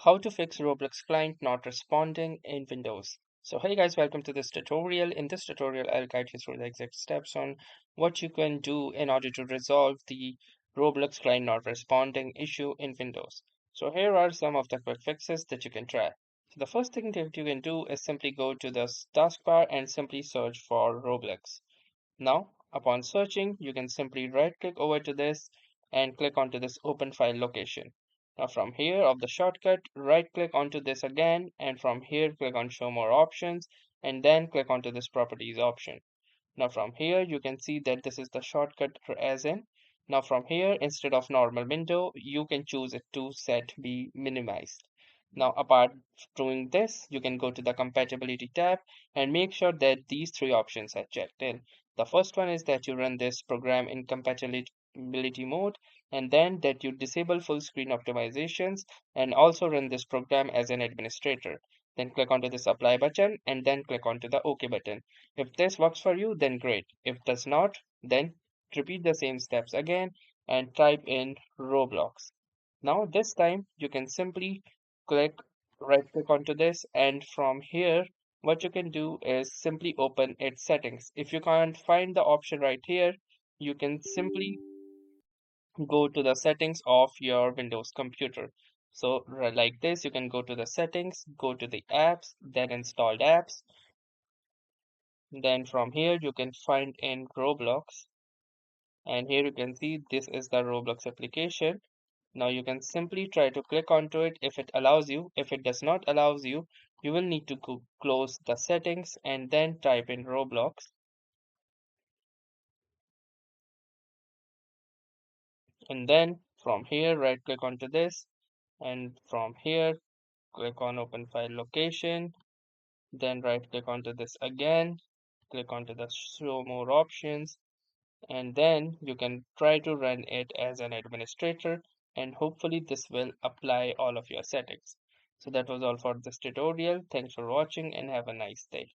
How to fix Roblox Client not responding in Windows. So hey guys, welcome to this tutorial. In this tutorial, I'll guide you through the exact steps on what you can do in order to resolve the Roblox Client not responding issue in Windows. So here are some of the quick fixes that you can try. So the first thing that you can do is simply go to the taskbar and simply search for Roblox. Now, upon searching, you can simply right click over to this and click onto this open file location. Now from here of the shortcut, right click onto this again, and from here click on show more options and then click onto this properties option. Now from here you can see that this is the shortcut for as in. Now from here, instead of normal window, you can choose it to set be minimized. Now apart doing this, you can go to the compatibility tab and make sure that these three options are checked in. The first one is that you run this program in compatibility mode, and then that you disable full screen optimizations and also run this program as an administrator. Then click onto this apply button and then click onto the OK button. If this works for you, then great. If does not, then repeat the same steps again and type in Roblox. Now this time you can simply click right click onto this, and from here what you can do is simply open its settings. If you can't find the option right here, you can simply go to the settings of your Windows computer. So like this, you can go to the settings, go to the apps, then installed apps. Then from here you can find in Roblox, and here you can see this is the Roblox application. Now you can simply try to click onto it if it allows you. If it does not allows you, you will need to go close the settings and then type in Roblox. And then from here, right click onto this, and from here, click on open file location. Then right click onto this again, click onto the show more options, and then you can try to run it as an administrator, and hopefully this will apply all of your settings. So that was all for this tutorial. Thanks for watching and have a nice day.